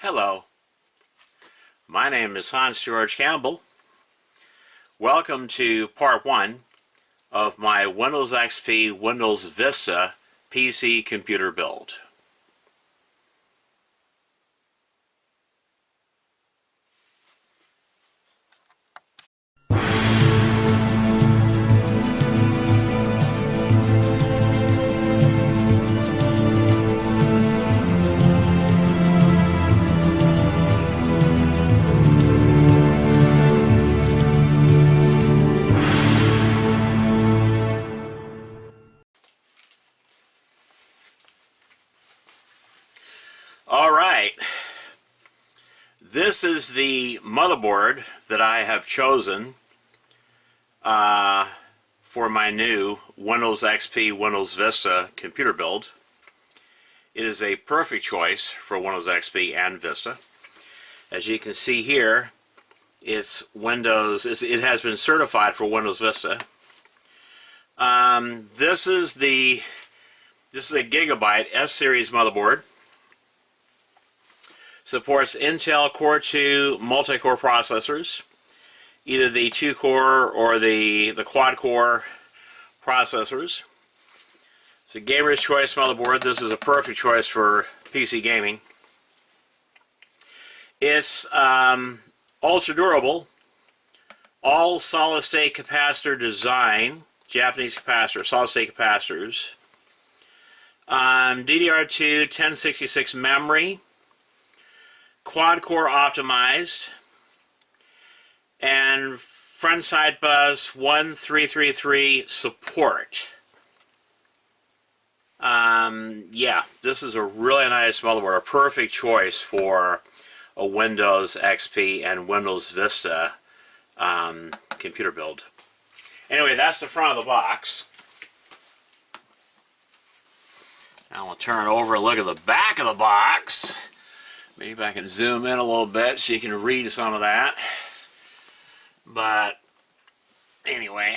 Hello, my name is Hans George Campbell. Welcome to part 1 of my Windows XP Windows Vista PC computer build. Alright, this is the motherboard that I have chosen for my new Windows XP Windows Vista computer build. It is a perfect choice for Windows XP and Vista. As you can see here, it has been certified for Windows Vista. This is a Gigabyte S-Series motherboard. Supports Intel Core 2 multi-core processors, either the 2-core or the quad-core processors. It's a gamer's choice motherboard. This is a perfect choice for PC gaming. It's ultra durable, all solid-state capacitor design, Japanese capacitor, solid-state capacitors. DDR2 1066 memory. Quad-core optimized, and front side bus 1333 support. Yeah, this is a really nice motherboard, a perfect choice for a Windows XP and Windows Vista computer build. Anyway, that's the front of the box. Now we'll turn it over and look at the back of the box. Maybe I can zoom in a little bit so you can read some of that. But anyway,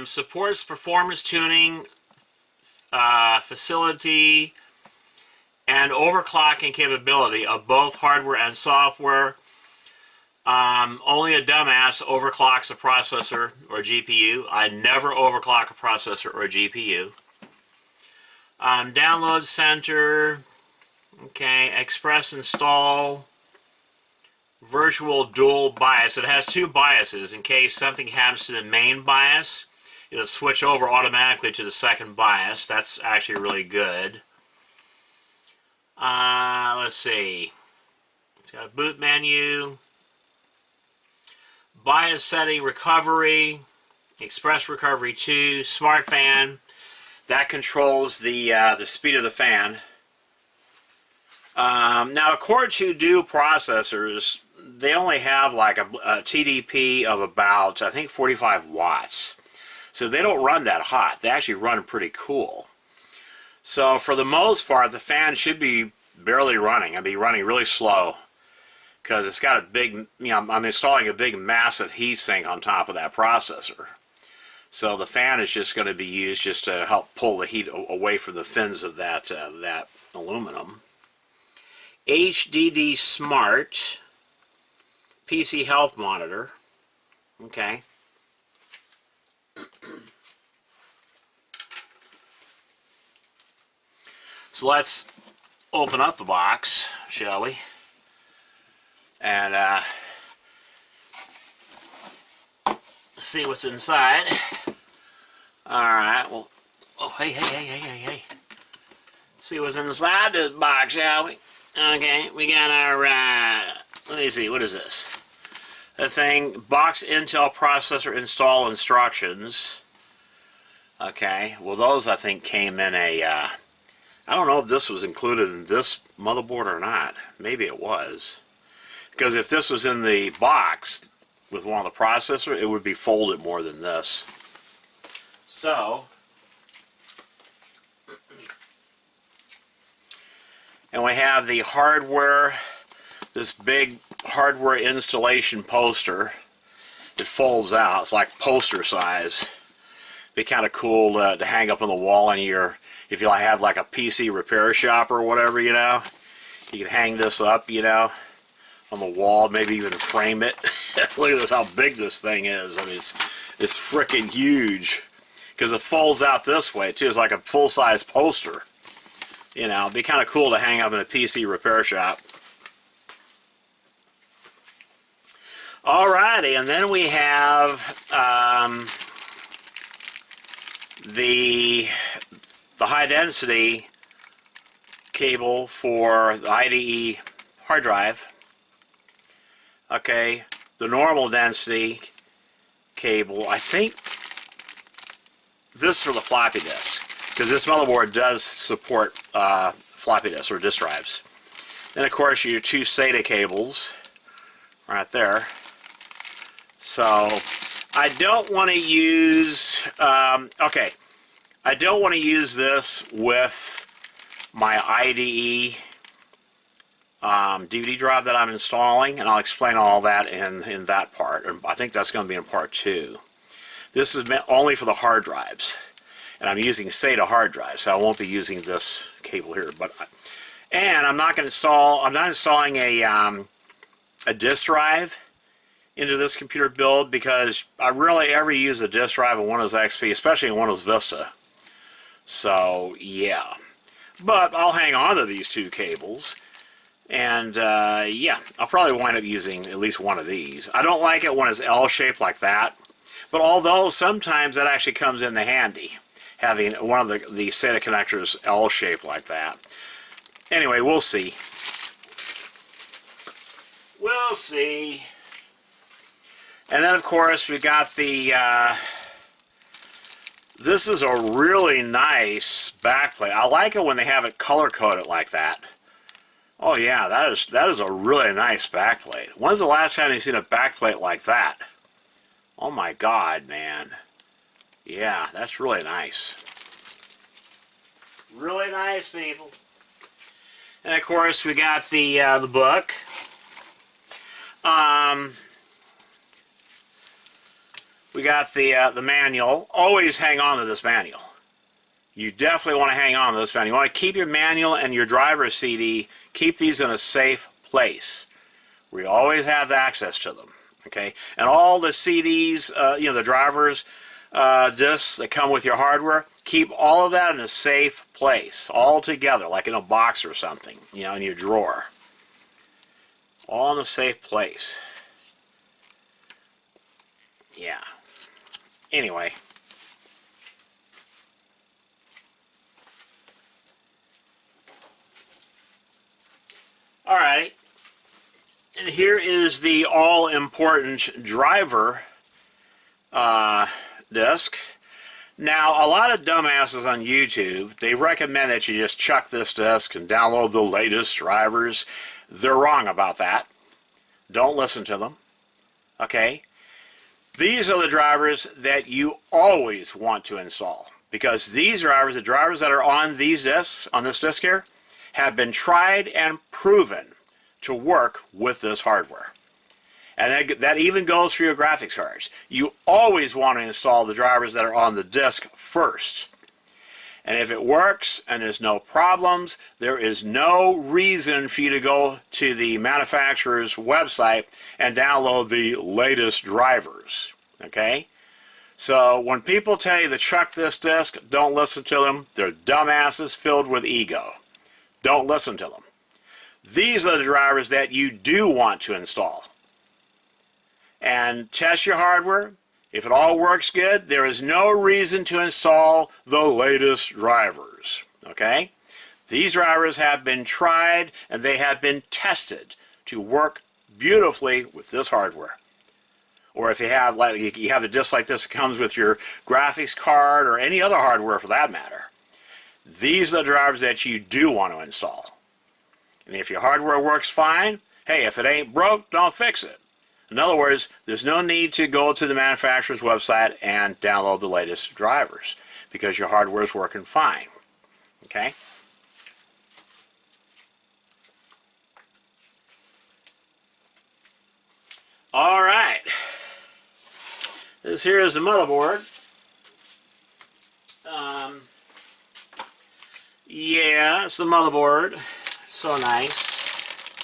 supports performance tuning, facility, and overclocking capability of both hardware and software. Only a dumbass overclocks a processor or GPU. I never overclock a processor or GPU. Download center. Okay, express install. Virtual dual BIOS. It has two BIOSes. In case something happens to the main BIOS, it'll switch over automatically to the second BIOS. That's actually really good. Let's see. It's got a boot menu. BIOS setting recovery, express recovery 2, smart fan, that controls the speed of the fan. Now Core 2 Duo processors, they only have like a TDP of about, I think, 45 watts. So they don't run that hot. They actually run pretty cool. So for the most part, the fan should be barely running. It'll be running really slow, because it's got a big, I'm installing a big massive heatsink on top of that processor. So the fan is just going to be used just to help pull the heat away from the fins of that aluminum. HDD Smart PC Health Monitor. Okay. So let's open up the box, shall we? And see what's inside. Alright, well, oh, hey. See what's inside this box, shall we? Okay, we got our, let me see, what is this? The thing, box Intel processor install instructions. Okay, well those I think came in a, I don't know if this was included in this motherboard or not. Maybe it was. Because if this was in the box with one of the processor, it would be folded more than this. So, and we have the hardware, this big hardware installation poster. it folds out. It's like poster size. Be kind of cool to hang up on the wall in your, if you have like a PC repair shop or whatever, you know. You can hang this up, you know, on the wall, maybe even frame it. Look at this, how big this thing is. I mean, it's freaking huge. Because it folds out this way, too. It's like a full-size poster. You know, it'd be kind of cool to hang up in a PC repair shop. Alrighty, and then we have the high-density cable for the IDE hard drive. Okay, the normal density cable, I think this is for the floppy disk, because this motherboard does support floppy disks or disk drives. Then of course your two SATA cables right there. So I don't want to use okay, I don't want to use this with my IDE DVD drive that I'm installing, and I'll explain all that in that part, and I think that's going to be in part 2. This is meant only for the hard drives, and I'm using SATA hard drives, so I won't be using this cable here. And I'm not going to install. I'm not installing a disk drive into this computer build, because I rarely ever use a disk drive in Windows XP, especially in Windows Vista. So yeah, but I'll hang on to these two cables, and yeah, I'll probably wind up using at least one of these. I don't like it when it's L-shaped like that, but although sometimes that actually comes into handy, having one of the SATA connectors L-shaped like that. Anyway, we'll see. We'll see. And then of course we got the this is a really nice backplate. I like it when they have it color coded like that. Oh yeah, that is a really nice backplate. When's the last time you've seen a backplate like that? Oh my God, man. Yeah, that's really nice. Really nice, people. And of course we got the book. We got the manual. Always hang on to this manual. You definitely want to hang on to this manual. You want to keep your manual and your driver CD, keep these in a safe place where you always have access to them. Okay? And all the CDs, you know, the drivers, discs that come with your hardware, keep all of that in a safe place, all together, like in a box or something, you know, in your drawer. All in a safe place. Yeah. Anyway. Alright. And here is the all-important driver disc. Now, a lot of dumbasses on YouTube, they recommend that you just chuck this disc and download the latest drivers. They're wrong about that. Don't listen to them. Okay? These are the drivers that you always want to install, because these drivers, the drivers that are on these discs, on this disc here, have been tried and proven to work with this hardware. And that even goes for your graphics cards. You always want to install the drivers that are on the disc first. And if it works and there's no problems, there is no reason for you to go to the manufacturer's website and download the latest drivers. Okay? So when people tell you to chuck this disc, don't listen to them. They're dumbasses filled with ego. Don't listen to them. These are the drivers that you do want to install. And test your hardware. If it all works good, there is no reason to install the latest drivers. Okay? These drivers have been tried and they have been tested to work beautifully with this hardware. Or if you have, like, you have a disc like this that comes with your graphics card or any other hardware for that matter, these are the drivers that you do want to install. And if your hardware works fine, hey, if it ain't broke, don't fix it. In other words, there's no need to go to the manufacturer's website and download the latest drivers, because your hardware is working fine. Okay? All right. This here is the motherboard. Yeah, it's the motherboard. So nice.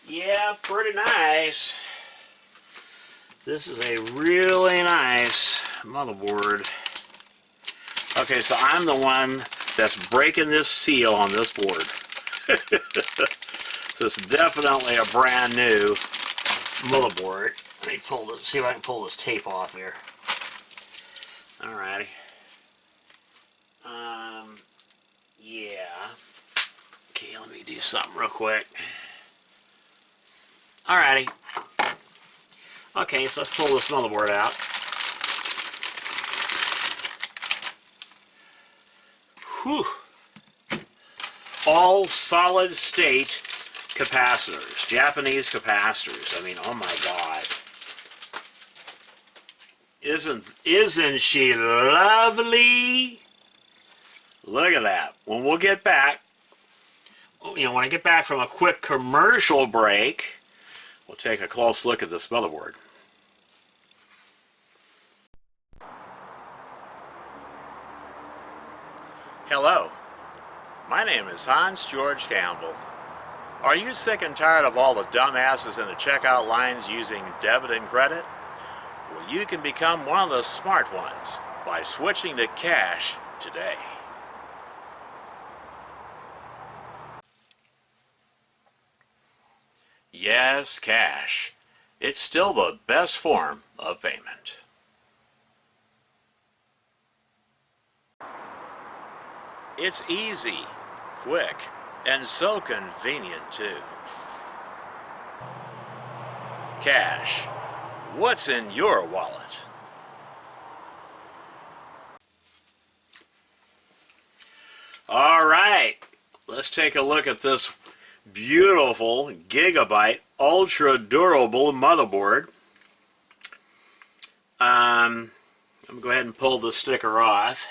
Yeah, pretty nice. This is a really nice motherboard. Okay, so I'm the one that's breaking this seal on this board. So it's definitely a brand new motherboard. Let me pull this, see if I can pull this tape off here. Alrighty. Yeah. Okay, let me do something real quick. Alrighty. Okay, so let's pull this motherboard out. Whew. All solid state capacitors. Japanese capacitors. I mean, oh my god. Isn't she lovely? Look at that. When we'll get back, you know, when I get back from a quick commercial break, we'll take a close look at this motherboard. Hello, my name is Hans George Campbell. Are you sick and tired of all the dumbasses in the checkout lines using debit and credit? Well, you can become one of the smart ones by switching to cash today. Yes, cash. It's still the best form of payment. It's easy, quick, and so convenient too. Cash. What's in your wallet? All right, let's take a look at this beautiful gigabyte ultra durable motherboard. I'm going to go ahead and pull the sticker off.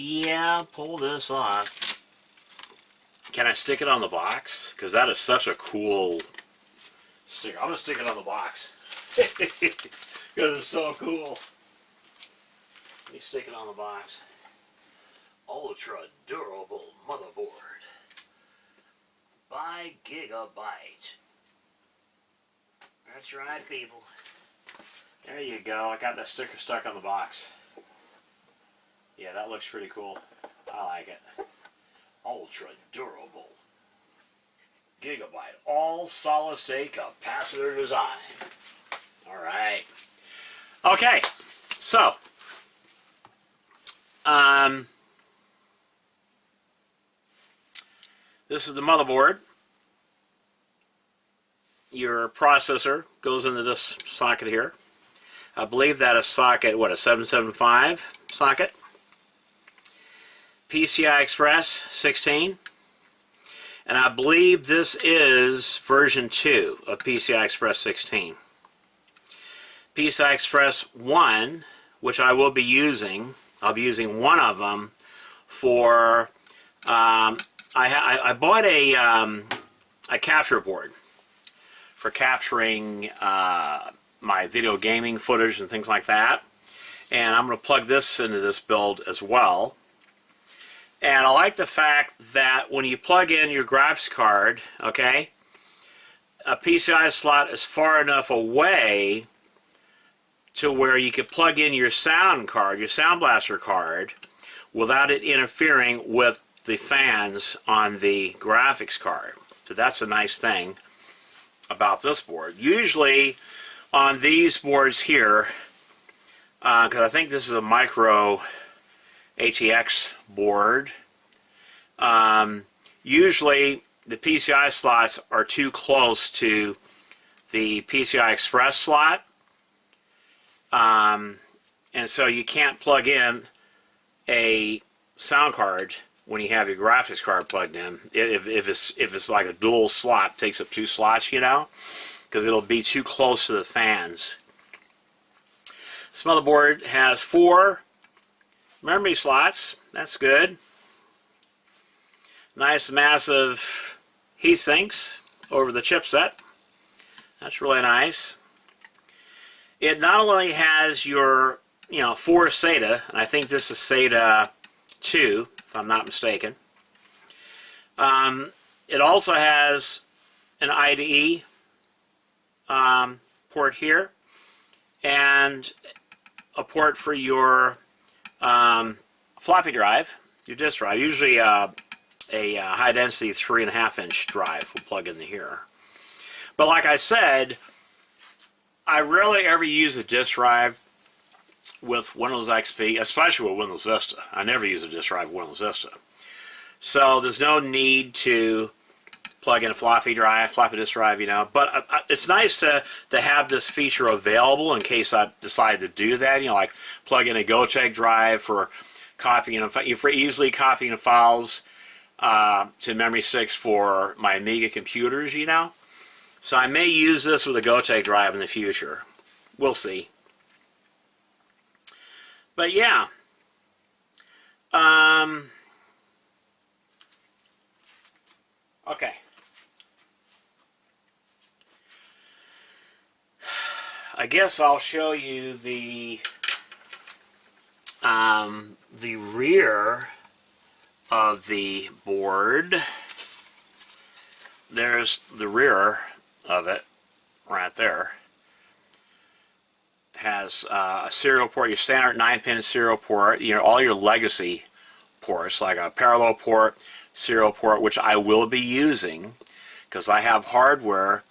Yeah, pull this off. Can I stick it on the box? Because that is such a cool sticker. I'm going to stick it on the box. Because it's so cool. Let me stick it on the box. Ultra durable motherboard by Gigabyte. That's right, people. There you go. I got that sticker stuck on the box. Yeah, that looks pretty cool. I like it. Ultra durable Gigabyte all solid state capacitor design. All right. Okay. So, this is the motherboard. Your processor goes into this socket here. I believe that is socket, what, a 775 socket? PCI Express 16. And I believe this is version 2 of PCI Express 16. PCI Express 1, which I will be using, I'll be using one of them for, I bought a capture board for capturing my video gaming footage and things like that. And I'm going to plug this into this build as well. And I like the fact that when you plug in your graphics card, okay, a PCI slot is far enough away to where you could plug in your sound card, your Sound Blaster card, without it interfering with the fans on the graphics card. So that's a nice thing about this board. Usually on these boards here, because I think this is a micro ATX board, usually the PCI slots are too close to the PCI Express slot, and so you can't plug in a sound card when you have your graphics card plugged in. If it's like a dual slot, takes up 2 slots, you know, because it'll be too close to the fans. This motherboard has 4 memory slots. That's good. Nice massive heat sinks over the chipset. That's really nice. It not only has your, 4 SATA, and I think this is SATA 2, if I'm not mistaken. It also has an IDE port here, and a port for your floppy drive, your disk drive. Usually a high density 3.5-inch drive will plug into here. But like I said, I rarely ever use a disk drive with Windows XP, especially with Windows Vista. I never use a disk drive with Windows Vista. So there's no need to plug in a floppy disk drive, But it's nice to have this feature available in case I decide to do that. Like plug in a GoTech drive for copying, for easily copying files to memory sticks for my Amiga computers, So I may use this with a GoTech drive in the future. We'll see. But yeah. Okay. I guess I'll show you the rear of the board. There's the rear of it right there. Has a serial port, your standard 9-pin serial port, all your legacy ports, like a parallel port, serial port, which I will be using because I have hardware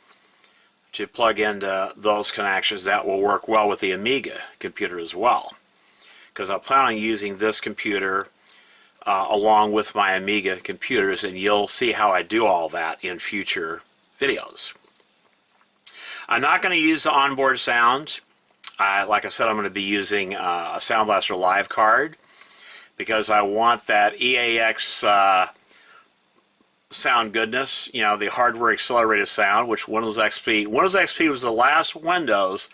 to plug into those connections that will work well with the Amiga computer as well, because I plan on using this computer along with my Amiga computers, and you'll see how I do all that in future videos. I'm not going to use the onboard sound. Like I said, I'm going to be using a Sound Blaster Live card because I want that EAX sound goodness, the hardware accelerated sound, which Windows XP was the last Windows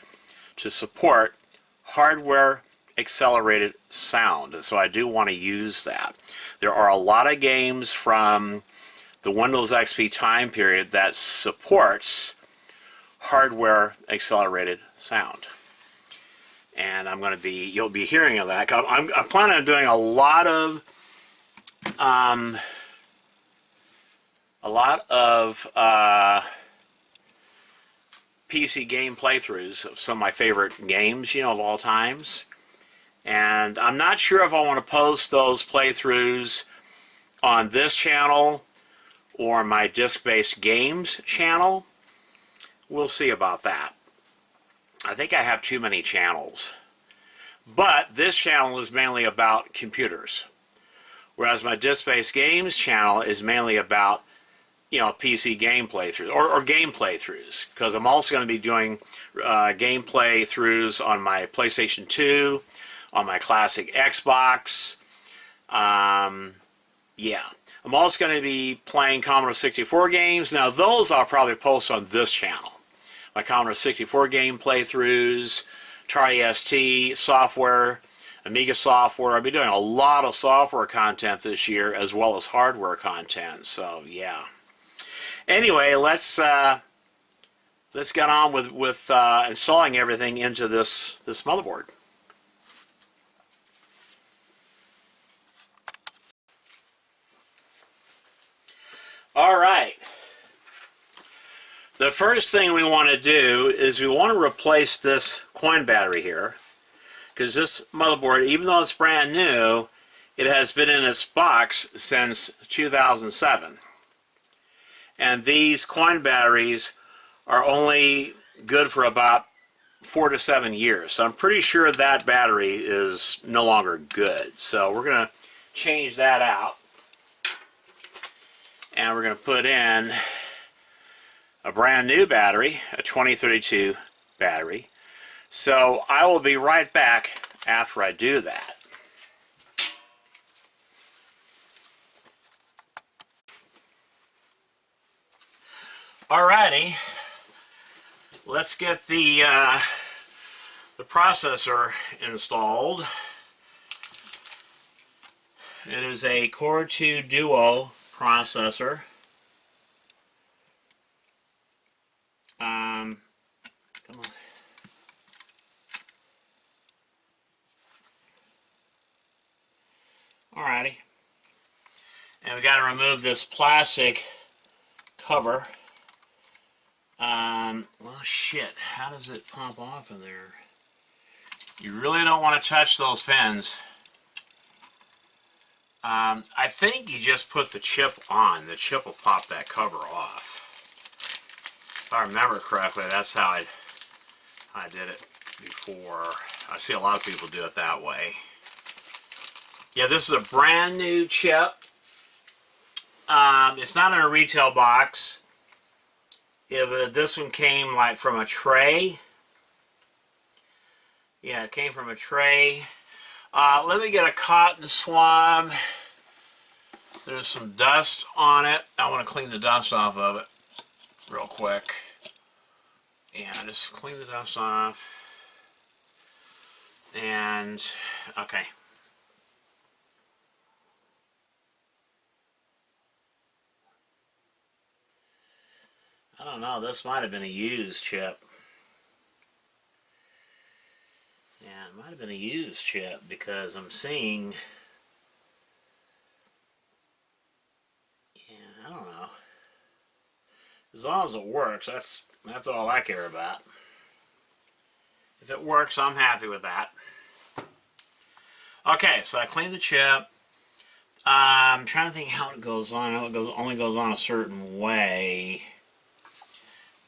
to support hardware accelerated sound. So I do want to use that. There are a lot of games from the Windows XP time period that supports hardware accelerated sound. And you'll be hearing of that. I'm planning on doing a lot of PC game playthroughs of some of my favorite games, of all times. And I'm not sure if I want to post those playthroughs on this channel or my disc-based games channel. We'll see about that. I think I have too many channels. But this channel is mainly about computers, whereas my disc-based games channel is mainly about PC game playthroughs or game playthroughs, because I'm also going to be doing game playthroughs on my PlayStation 2, on my classic Xbox. Yeah. I'm also going to be playing Commodore 64 games. Now those I'll probably post on this channel. My Commodore 64 game playthroughs, Atari ST software, Amiga software. I'll be doing a lot of software content this year as well as hardware content. So yeah. Anyway, let's get on with installing everything into this motherboard. All right. The first thing we want to do is we want to replace this coin battery here, because this motherboard, even though it's brand new, it has been in its box since 2007. And these coin batteries are only good for about 4 to 7 years. So I'm pretty sure that battery is no longer good. So we're going to change that out. And we're going to put in a brand new battery, a 2032 battery. So I will be right back after I do that. Alrighty, let's get the processor installed. It is a Core 2 Duo processor. Come on. Alrighty. And we got to remove this plastic cover. Well, shit. How does it pop off in there? You really don't want to touch those pins. I think you just put the chip on. The chip will pop that cover off. If I remember correctly, that's how I did it before. I see a lot of people do it that way. Yeah, this is a brand new chip. It's not in a retail box. This one came like from a tray. Yeah, it came from a tray. Let me get a cotton swab. There's some dust on it. I want to clean the dust off of it real quick. Yeah, just clean the dust off. And, okay. I don't know, this might have been a used chip. Yeah, it might have been a used chip because I'm seeing... Yeah, I don't know. As long as it works, that's all I care about. If it works, I'm happy with that. Okay, so I cleaned the chip. I'm trying to think how it goes on. I know it only goes on a certain way.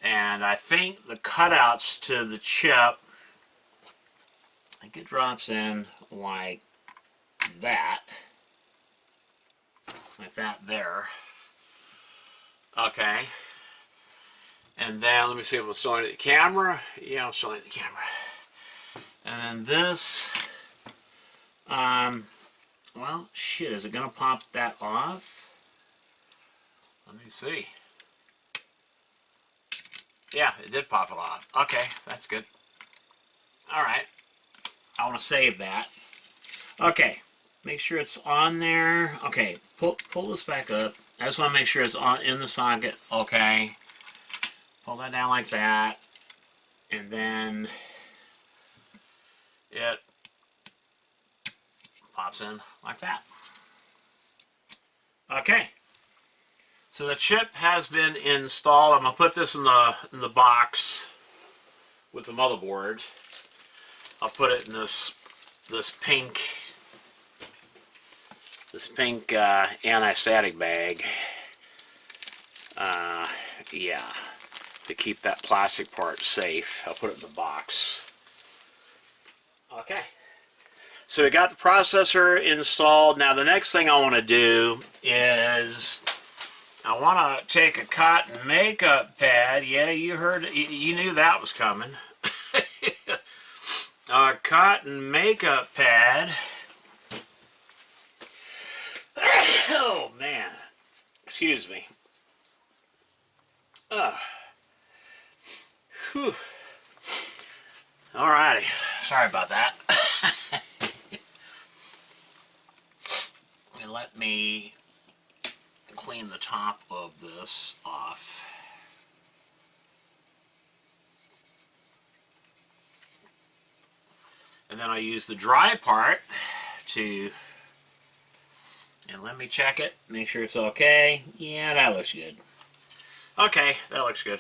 And I think the cutouts to the chip, I think it drops in like that. Like that there. Okay. And then, let me see if I'm showing it the camera. Yeah, I'm showing it the camera. And then this, well, shit, is it going to pop that off? Let me see. Yeah, it did pop it off. Okay, that's good. Alright. I want to save that. Okay, make sure it's on there. Okay, pull this back up. I just want to make sure it's in the socket. Okay. Pull that down like that. And then it pops in like that. Okay. So the chip has been installed. I'm gonna put this in the box with the motherboard. I'll put it in this pink anti-static bag. Yeah, to keep that plastic part safe. I'll put it in the box. Okay. So we got the processor installed. Now the next thing I want to do is I want to take a cotton makeup pad. Yeah, you heard it. You knew that was coming. A cotton makeup pad. Oh man, excuse me. Whew. Alrighty, sorry about that. And let me clean the top of this off. And then I use the dry part to, and let me check it, make sure it's okay. Yeah, that looks good. Okay, that looks good.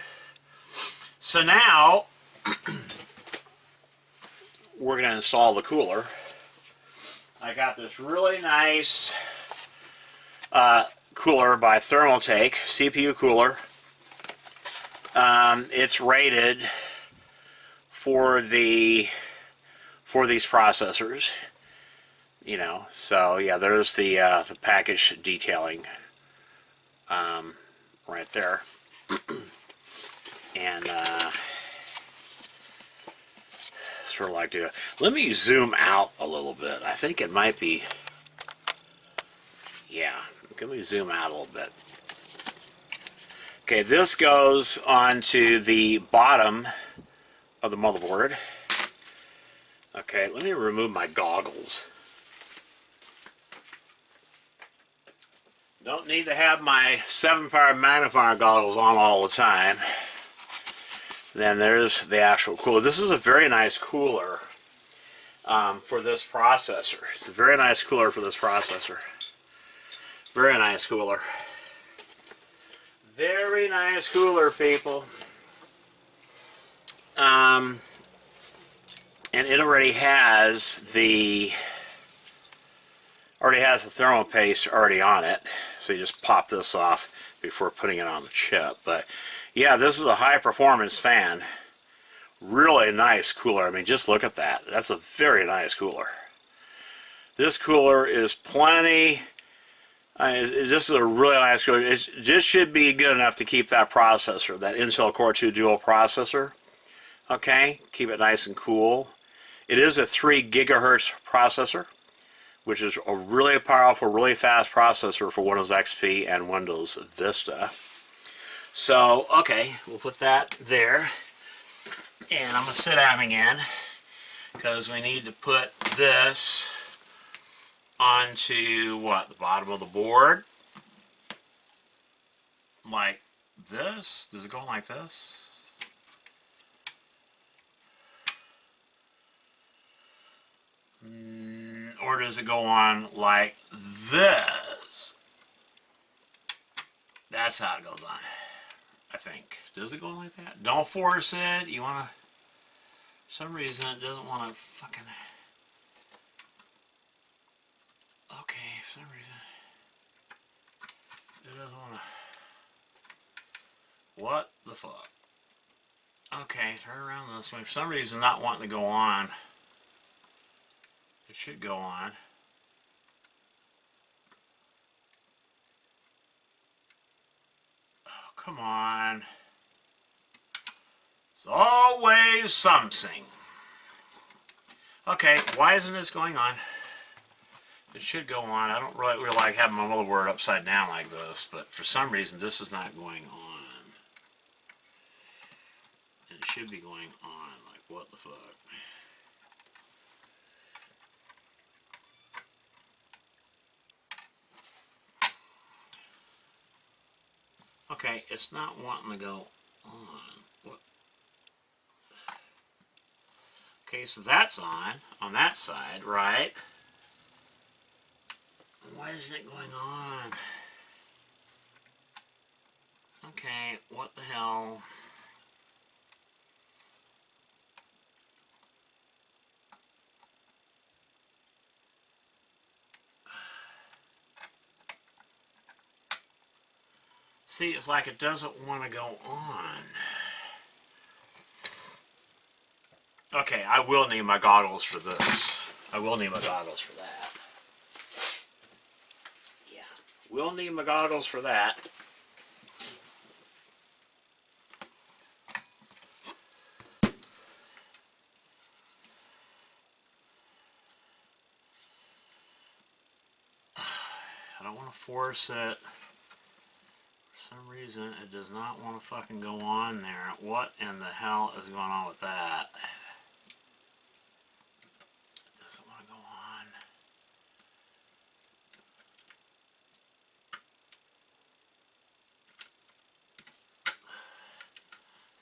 So now, we're going to install the cooler. I got this really nice cooler by Thermaltake, CPU cooler. It's rated for these processors, you know. So yeah, there's the package detailing right there. And sort of like to, let me zoom out a little bit. I think it might be, yeah, let me zoom out a little bit. Okay, this goes onto the bottom of the motherboard. Okay, let me remove my goggles. Don't need to have my 7-power magnifier goggles on all the time. Then there's the actual cooler. This is a very nice cooler for this processor. It's a very nice cooler for this processor. Very nice cooler. Very nice cooler, people. And it already has the thermal paste already on it. So you just pop this off before putting it on the chip. But yeah, this is a high performance fan. Really nice cooler. I mean, just look at that. That's a very nice cooler. This cooler is plenty. This is a really nice cooler. It just should be good enough to keep that processor, that Intel Core 2 Dual processor. Okay, keep it nice and cool. It is a 3 gigahertz processor, which is a really powerful, really fast processor for Windows XP and Windows Vista. So, okay, we'll put that there. And I'm going to sit down again because we need to put this onto, what, the bottom of the board? Like this? Does it go like this? Or does it go on like this? That's how it goes on, I think. Does it go like that? Don't force it. You want to... For some reason, it doesn't want to fucking... Okay, for some reason... It doesn't want to... What the fuck? Okay, turn around this way. For some reason, not wanting to go on. It should go on. Oh, come on. It's always something. Okay, why isn't this going on? It should go on. I don't really like having my motherboard upside down like this, but for some reason this is not going on. And it should be going on. Like, what the fuck? Okay, it's not wanting to go on. What? Okay, so that's on that side, right? Why isn't it going on? Okay, what the hell? See, it's like it doesn't want to go on. Okay, I will need my goggles for this. I will need my goggles for that. Yeah, will need my goggles for that. I don't want to force it. For some reason, it does not want to fucking go on there. What in the hell is going on with that? It doesn't want to go on.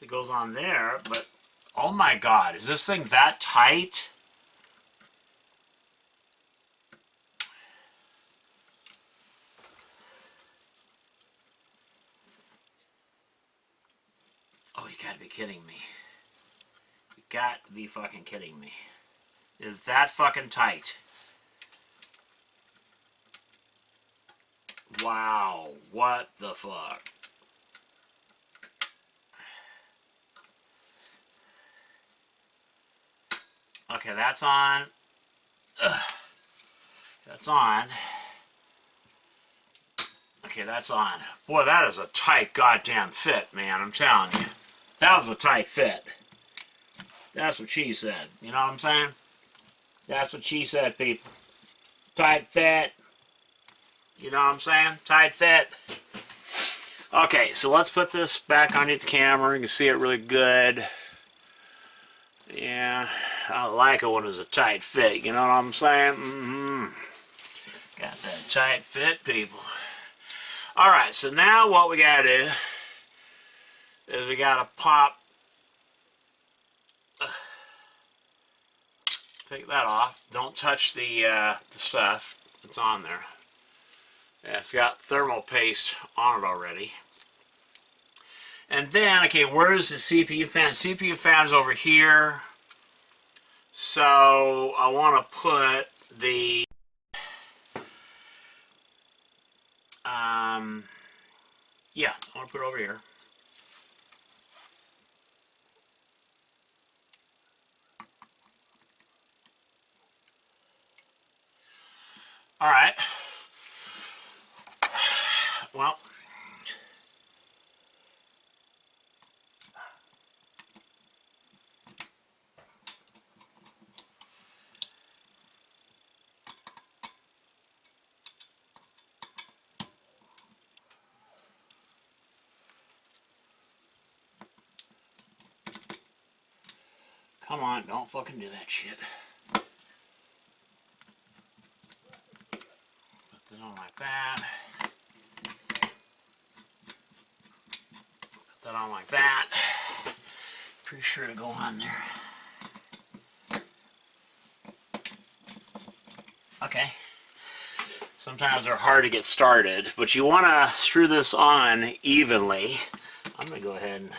It goes on there, but oh my god, is this thing that tight? Oh, you gotta be kidding me. You got to be fucking kidding me. Is that fucking tight? Wow, what the fuck? Okay, that's on. Ugh. That's on. Okay, that's on. Boy, that is a tight goddamn fit, man. I'm telling you. That was a tight fit. That's what she said. You know what I'm saying? That's what she said, people. Tight fit. You know what I'm saying? Tight fit. Okay, so let's put this back on the camera. You can see it really good. Yeah, I like it when it's a tight fit. You know what I'm saying? Got that tight fit, people. Alright, so now what we gotta do is we gotta pop, take that off. Don't touch the stuff that's on there. Yeah, it's got thermal paste on it already. And then, okay, where's the CPU fan? CPU fan's over here. So I want to put the yeah, I want to put it over here. All right. Well, come on, don't fucking do that shit. Put that on like that. Put that on like that. Pretty sure to go on there. Okay. Sometimes they're hard to get started, but you want to screw this on evenly. I'm going to go ahead and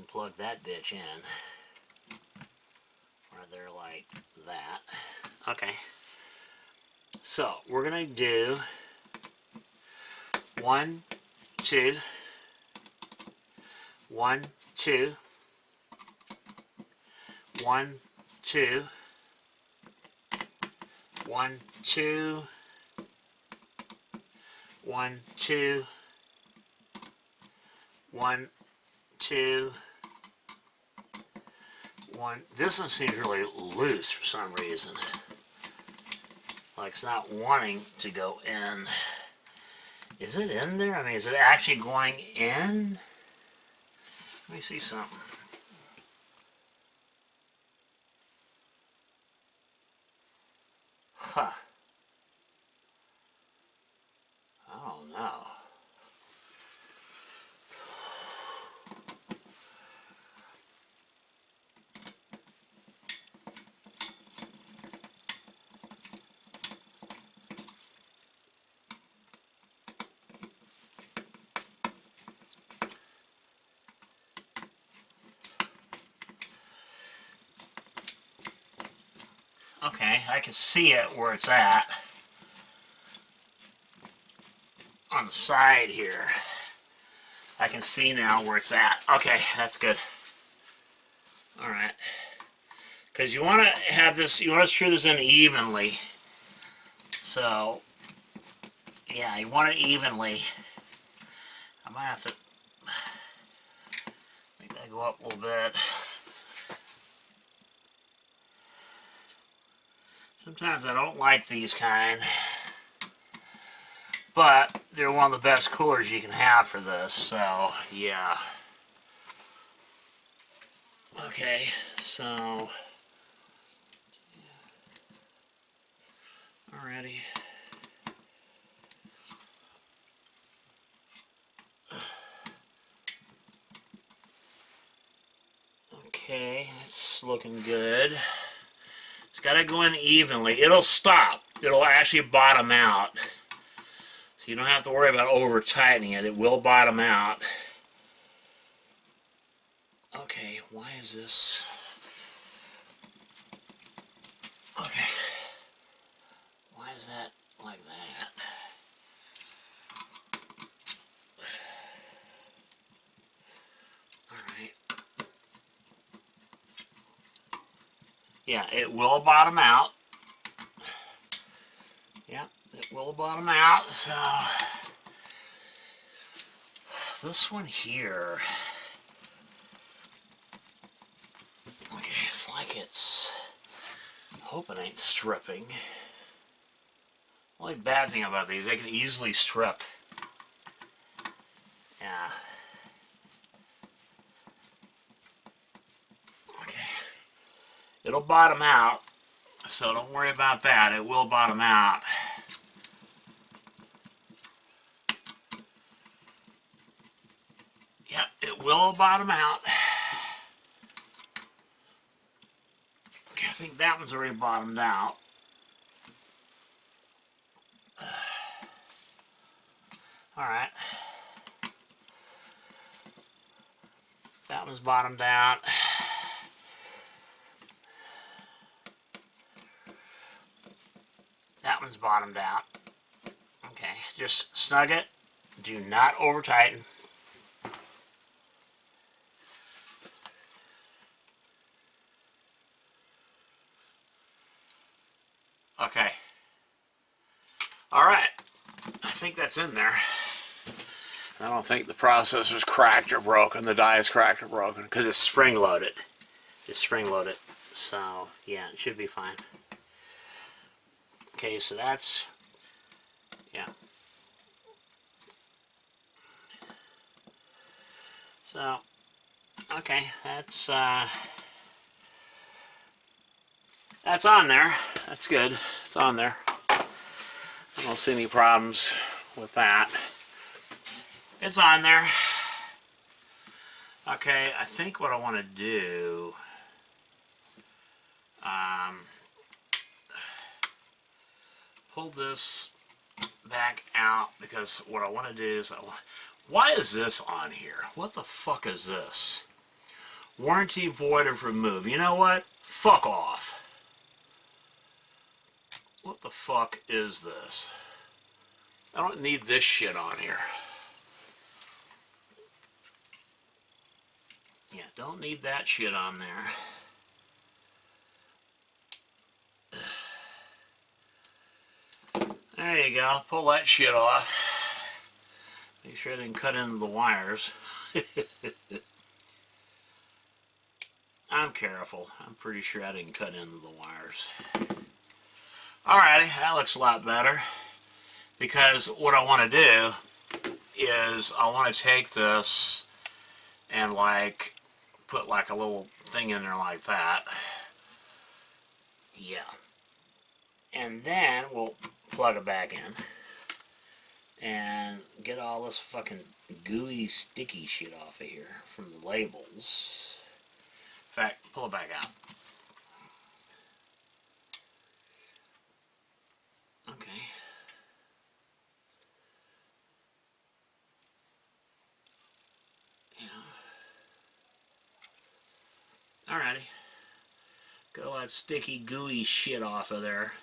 plug that bitch in. Right there like that. Okay. So, we're going to do 1, 2, 1, 2, 1, 2, 1, 2, 1, 2, 1, 2, 1. This one seems really loose for some reason. Like it's not wanting to go in. Is it in there? I mean, is it actually going in? Let me see something. Huh. I don't know. Okay, I can see it where it's at. On the side here. I can see now where it's at. Okay, that's good. Alright. Because you want to have this, you want to screw this in evenly. So, yeah, you want it evenly. I might have to make that go up a little bit. Sometimes I don't like these kind, but they're one of the best coolers you can have for this, so yeah. Okay, so alrighty. Okay, it's looking good. It's got to go in evenly. It'll stop. It'll actually bottom out. So you don't have to worry about over tightening it. It will bottom out. Okay, why is this? Okay. Why is that like that? Alright. Yeah, it will bottom out. Yep, it will bottom out. So this one here, okay, it's like it's, I hope it ain't stripping. The only bad thing about these, they can easily strip. Yeah. Okay. It'll bottom out, so don't worry about that. It will bottom out. it will bottom out. Okay, I think that one's already bottomed out. Alright. That one's bottomed out. That one's bottomed out. Okay, just snug it. Do not over tighten. Okay. Alright. I think that's in there. I don't think the processor's cracked or broken. The die is cracked or broken because it's spring loaded. It's spring loaded. So, yeah, it should be fine. Okay, so that's, yeah. So, okay, that's on there. That's good. It's on there. I don't see any problems with that. It's on there. Okay, I think what I want to do, pull this back out, because what I want to do is, why is this on here? What the fuck is this? Warranty void if removed. You know what? Fuck off. What the fuck is this? I don't need this shit on here. Yeah, don't need that shit on there. There you go. Pull that shit off. Make sure I didn't cut into the wires. I'm careful. I'm pretty sure I didn't cut into the wires. Alrighty, that looks a lot better. Because what I want to do is I want to take this and like put like a little thing in there like that. Yeah. And then we'll plug it back in and get all this fucking gooey sticky shit off of here from the labels. In fact, pull it back out. Okay. Yeah. Alrighty. Get all that sticky gooey shit off of there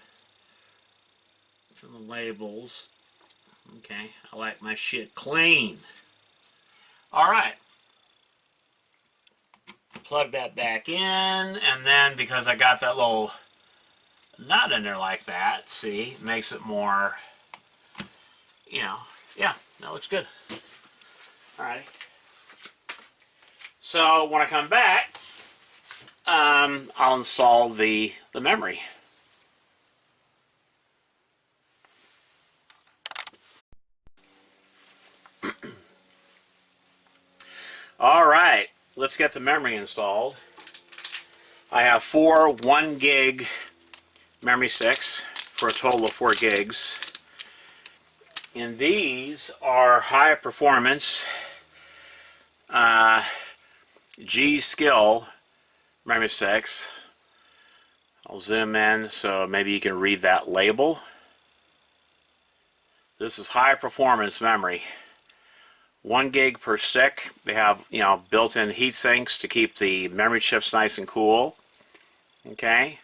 from the labels. Okay, I like my shit clean. Alright. Plug that back in, and then because I got that little nut in there like that, see, makes it more, you know, yeah, that looks good. Alright. So when I come back, I'll install the memory. Alright, let's get the memory installed. I have 4 1 gig memory sticks for a total of 4 gigs. And these are high performance G-Skill memory sticks. I'll zoom in so maybe you can read that label. This is high performance memory. 1 gig per stick. They have, you know, built-in heat sinks to keep the memory chips nice and cool. Okay,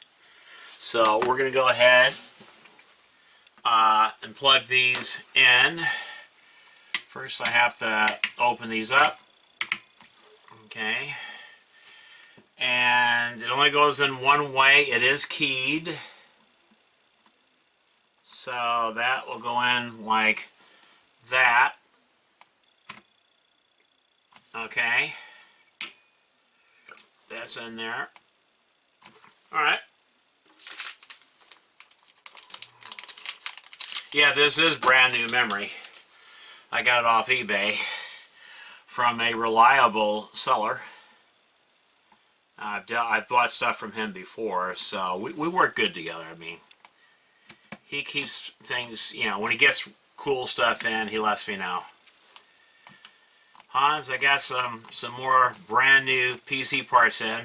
so we're going to go ahead and plug these in. First I have to open these up. Okay, and it only goes in one way. It is keyed, so that will go in like that. Okay, that's in there. Alright. Yeah, this is brand new memory. I got it off eBay from a reliable seller. I've bought stuff from him before, so we work good together. I mean, he keeps things, you know, when he gets cool stuff in, he lets me know. Hans, I got some more brand new PC parts in,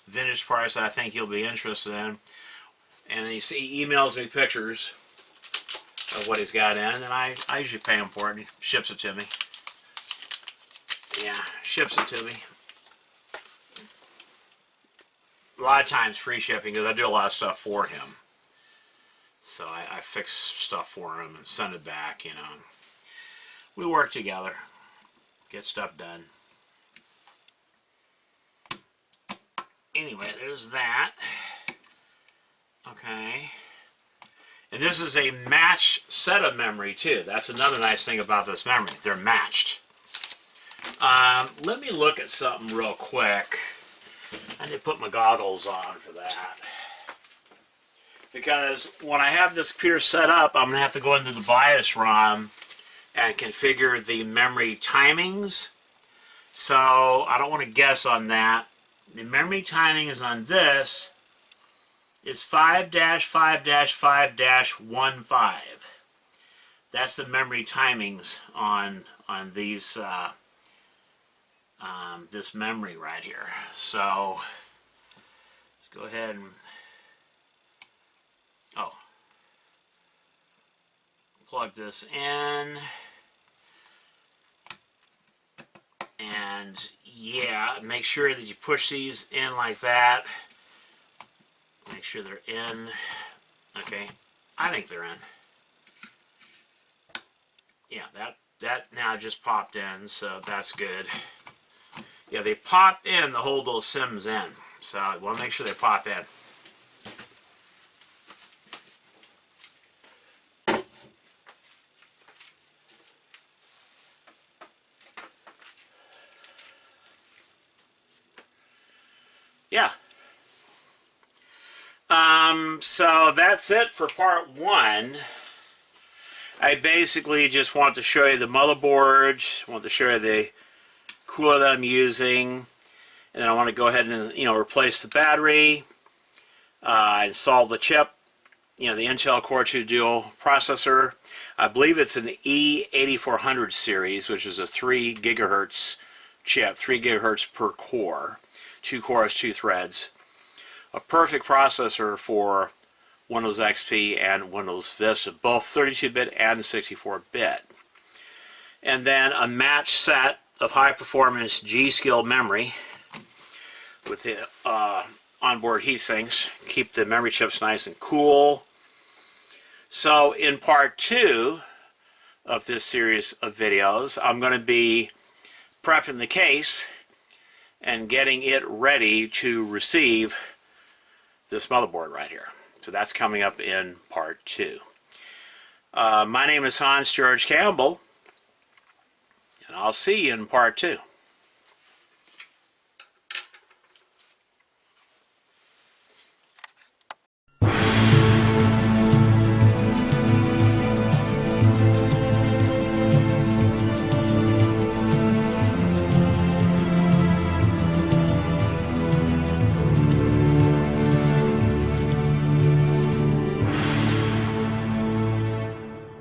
vintage parts I think you'll be interested in. And he emails me pictures of what he's got in, and I usually pay him for it, and he ships it to me. Yeah, ships it to me. A lot of times free shipping, because I do a lot of stuff for him. So I fix stuff for him and send it back, you know. We work together, get stuff done. Anyway, there's that. Okay. And this is a matched set of memory too. That's another nice thing about this memory. They're matched. Let me look at something real quick. I need to put my goggles on for that. Because when I have this computer set up, I'm going to have to go into the BIOS ROM and configure the memory timings. So I don't want to guess on that. The memory timing is on this is 5-5-5-15. That's the memory timings on these this memory right here. So let's go ahead and plug this in, and yeah, make sure that you push these in like that. Make sure they're in. Okay, I think they're in. Yeah, that now just popped in, so that's good. Yeah, they pop in to hold those SIMs in, so I want to make sure they pop in. Yeah. So that's it for part one. I basically just want to show you the motherboard, want to show you the cooler that I'm using, and then I want to go ahead and replace the battery, install the chip, the Intel Core 2 Dual processor. I believe it's an E8400 series, which is a 3 gigahertz chip, 3 gigahertz per core, 2 cores, 2 threads. A perfect processor for Windows XP and Windows Vista, both 32-bit and 64-bit. And then a matched set of high-performance G-Skill memory with the onboard heatsinks. Keep the memory chips nice and cool. So in part two of this series of videos, I'm going to be prepping the case and getting it ready to receive this motherboard right here. So that's coming up in part two. My name is Hans George Campbell, and I'll see you in part two.